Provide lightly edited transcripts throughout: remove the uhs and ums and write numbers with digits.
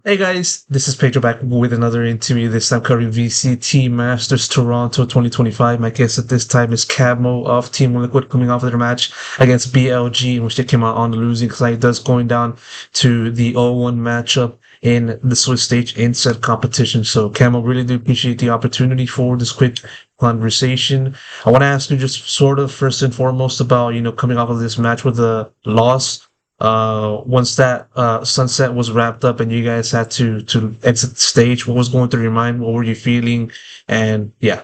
Hey guys, this is Pedro back with another interview. This time covering VCT Masters Toronto 2025. My guest at this time is Kamo of Team Liquid, coming off of their match against BLG, in which they came out on the losing side, thus going down to the 0-1 matchup in the Swiss stage in said competition. So Kamo, really do appreciate the opportunity for this quick conversation. I want to ask you just sort of first and foremost about, coming off of this match with a loss. Once that sunset was wrapped up and you guys had to exit the stage, what was going through your mind? What were you feeling? And yeah.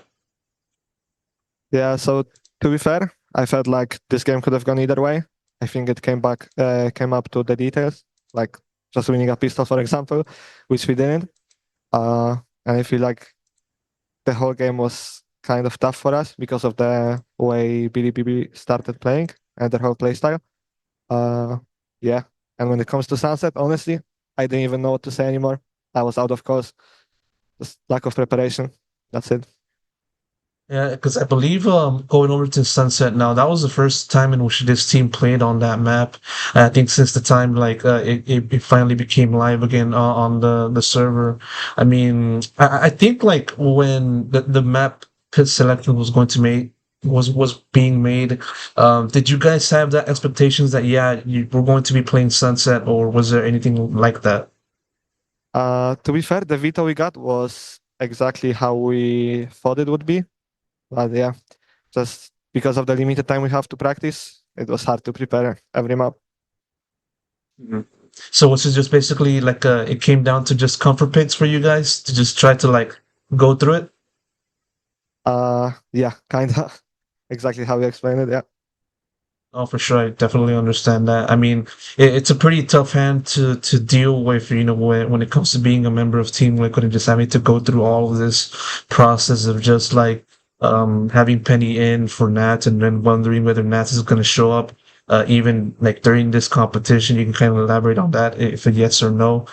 Yeah, so to be fair, I felt like this game could have gone either way. I think it came up to the details, like just winning a pistol, for example, which we didn't. And I feel like the whole game was kind of tough for us because of the way Bilibili started playing and their whole playstyle. Uh, yeah, and when it comes to Sunset, honestly, I didn't even know what to say anymore. I was out of course, just lack of preparation. That's it. Yeah, because I believe going over to Sunset now, that was the first time in which this team played on that map. I think since the time it finally became live again on the server. I mean, I think like when the map pit selection was going to make was being made, did you guys have that expectations that yeah, you were going to be playing Sunset, or was there anything like that? To be fair, the veto we got was exactly how we thought it would be. But yeah, just because of the limited time we have to practice, it was hard to prepare every map. Mhm. So was it just basically like it came down to just comfort picks for you guys to just try to like go through it? Yeah, kinda. Exactly how you explained it. Yeah. Oh, for sure, I definitely understand that. I mean, it's a pretty tough hand to deal with, when it comes to being a member of Team Liquid and just having to go through all of this process of just like having Penny in for nAts and then wondering whether nAts is going to show up even like during this competition. You can kind of elaborate on that if a yes or no.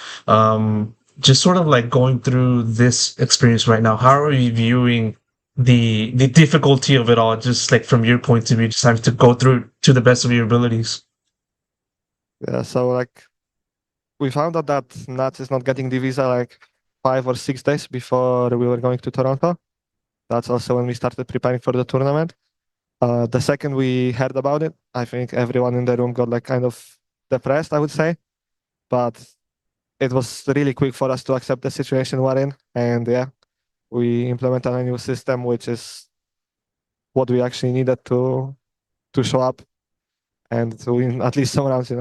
Just sort of like going through this experience right now. How are you viewing the difficulty of it all, just like from your point of view, just having to go through to the best of your abilities? Yeah. So like we found out that nAts is not getting the visa like 5 or 6 days before we were going to Toronto. That's also when we started preparing for the tournament. The second we heard about it, I think everyone in the room got like kind of depressed, I would say. But it was really quick for us to accept the situation we're in. And yeah, we implemented a new system, which is what we actually needed to show up and to win at least some rounds.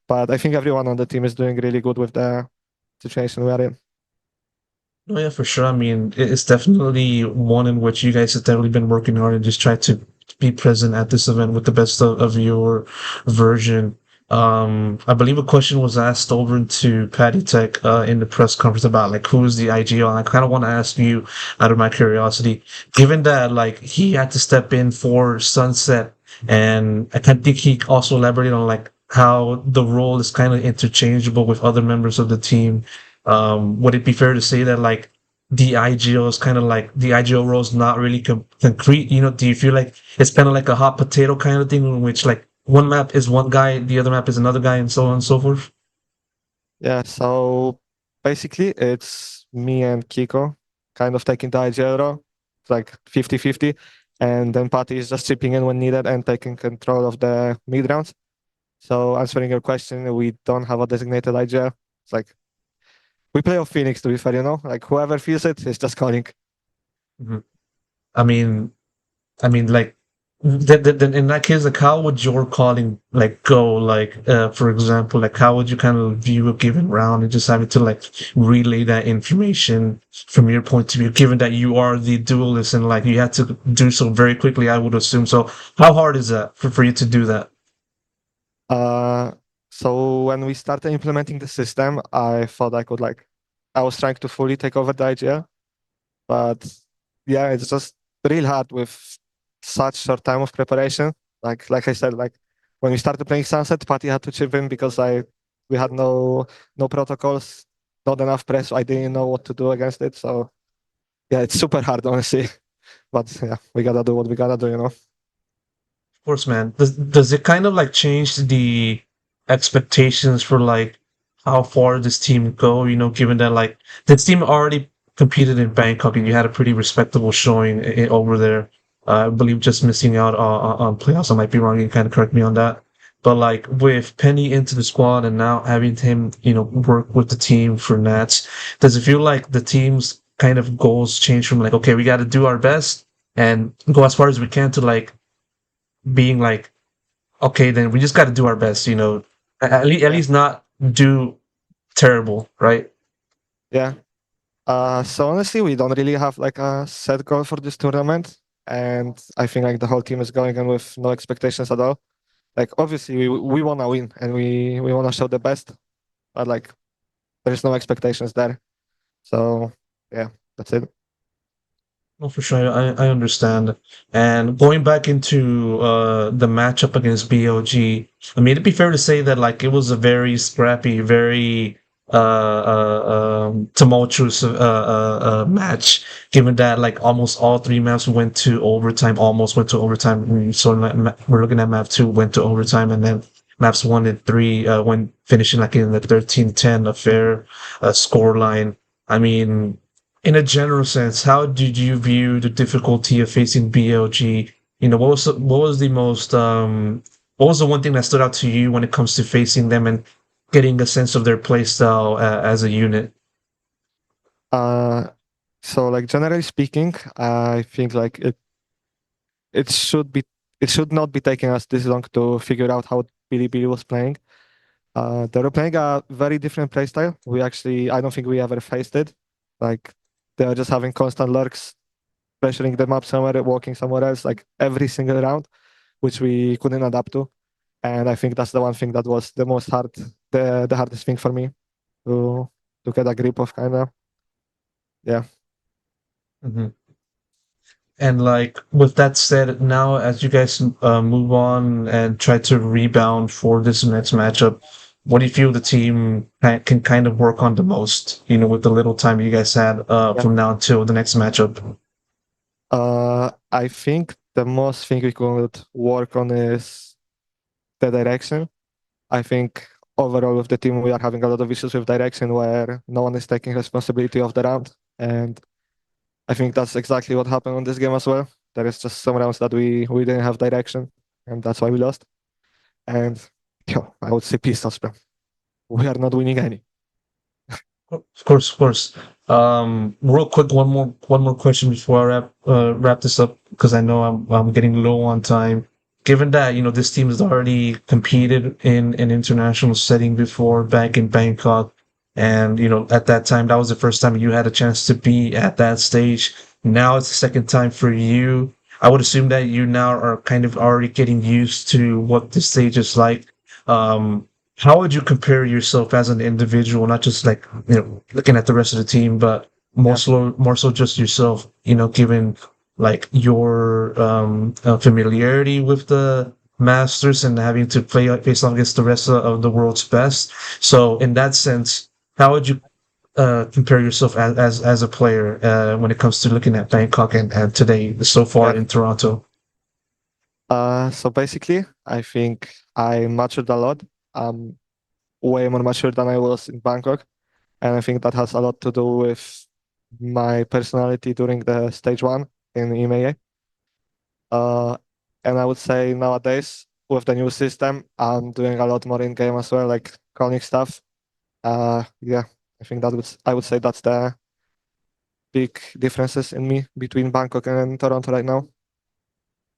But I think everyone on the team is doing really good with the situation we are in. Oh yeah, for sure. I mean, it's definitely one in which you guys have definitely been working hard and just try to be present at this event with the best of your version. I believe a question was asked over to Patty Tech in the press conference about like who's the IGL. And I kind of want to ask you, out of my curiosity, given that like he had to step in for Sunset, and I kind of think he also elaborated on like how the role is kind of interchangeable with other members of the team. Would it be fair to say that like the IGO is kind of like the IGO role is not really concrete? Do you feel like it's kind of like a hot potato kind of thing in which like one map is one guy, the other map is another guy, and so on and so forth? Yeah, so basically it's me and Kiko kind of taking the IGL role. It's like 50-50. And then Patty is just chipping in when needed and taking control of the mid rounds. So answering your question, we don't have a designated IGL. It's like we play off Phoenix to be fair. Like whoever feels it is just calling. Mhm. I mean, like then in that case, like how would your calling like go? Like, for example, like how would you kind of view a given round and just having to like relay that information from your point of view, given that you are the duelist and like you had to do so very quickly, I would assume. So how hard is that for you to do that? Uh, so when we started implementing the system, I thought I was trying to fully take over the IGL, but yeah, it's just real hard with such short time of preparation. Like I said, like when we started playing Sunset, Patty had to chip in because we had no protocols, not enough press. I didn't know what to do against it. So yeah, it's super hard, honestly. But yeah, we gotta do what we gotta do. Of course, man. Does it kind of like change the expectations for like how far this team go? You know, given that like this team already competed in Bangkok and you had a pretty respectable showing over there. I believe just missing out on playoffs. I might be wrong. You can kind of correct me on that. But like with Penny into the squad and now having him, you know, work with the team for nAts, does it feel like the team's kind of goals change from like, okay, we got to do our best and go as far as we can to like being like, okay, then we just got to do our best, you know, at Yeah, least not do terrible, right? yeah. So honestly, we don't really have like a set goal for this tournament, and I think like the whole team is going in with no expectations at all. Like obviously we wanna win and we wanna show the best, but like there's no expectations there. So yeah, that's it. No, for sure, I understand. And going back into the matchup against BLG, I mean, it'd be fair to say that like it was a very scrappy, very tumultuous match. Given that like almost all three maps went to overtime, almost went to overtime. So we're looking at map two went to overtime, and then maps one and three went finishing like in the 13-10 affair score line. I mean, in a general sense, how did you view the difficulty of facing BLG? You know, what was the most what was the one thing that stood out to you when it comes to facing them and getting a sense of their play style as a unit? Uh, so like generally speaking, I think like it should be it should not be taking us this long to figure out how Bilibili was playing. They were playing a very different playstyle. I don't think we ever faced it. Like they are just having constant lurks, pressuring them up somewhere, walking somewhere else, like every single round, which we couldn't adapt to. And I think that's the one thing that was the hardest thing for me to to get a grip of, kind of. Yeah. Mhm. And like with that said, now as you guys move on and try to rebound for this next matchup, what do you feel the team can kind of work on the most? You know, with the little time you guys had Yeah. from now until the next matchup. I think the most thing we could work on is the direction. I think overall with the team we are having a lot of issues with direction where no one is taking responsibility of the round. And I think that's exactly what happened on this game as well. There is just some rounds that we didn't have direction, and that's why we lost. And yo, I would say pistols, bro. We are not winning any. Of course, of course. Real quick, one more question before I wrap this up because I know I'm getting low on time. Given that you know this team has already competed in an international setting before, back in Bangkok, and you know at that time that was the first time you had a chance to be at that stage. Now it's the second time for you. I would assume that you now are kind of already getting used to what this stage is like. Um, how would you compare yourself as an individual, not just like you know looking at the rest of the team, but Yeah. more so just yourself? You know, given like your familiarity with the Masters and having to play face off against the rest of the world's best. So in that sense, how would you compare yourself as a player when it comes to looking at Bangkok and today so far Yeah. in Toronto? So basically, I think I matured a lot. I'm way more mature than I was in Bangkok, and I think that has a lot to do with my personality during the stage one in EMEA. Uh, and I would say nowadays with the new system, I'm doing a lot more in game as well, like calling stuff. Yeah, I would say that's the big differences in me between Bangkok and Toronto right now.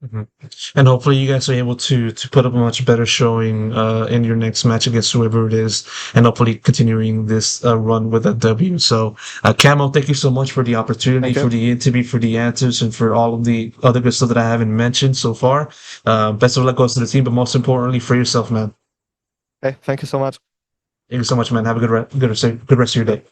Mhm. And hopefully you guys are able to put up a much better showing in your next match against whoever it is, and hopefully continuing this run with a W. So, Camo, thank you so much for the opportunity, Thank you. for the interview, for the answers, and for all of the other good stuff that I haven't mentioned so far. Best of luck goes to the team, but most importantly for yourself, man. Hey, thank you so much. Thank you so much, man. Have a good rest of your day.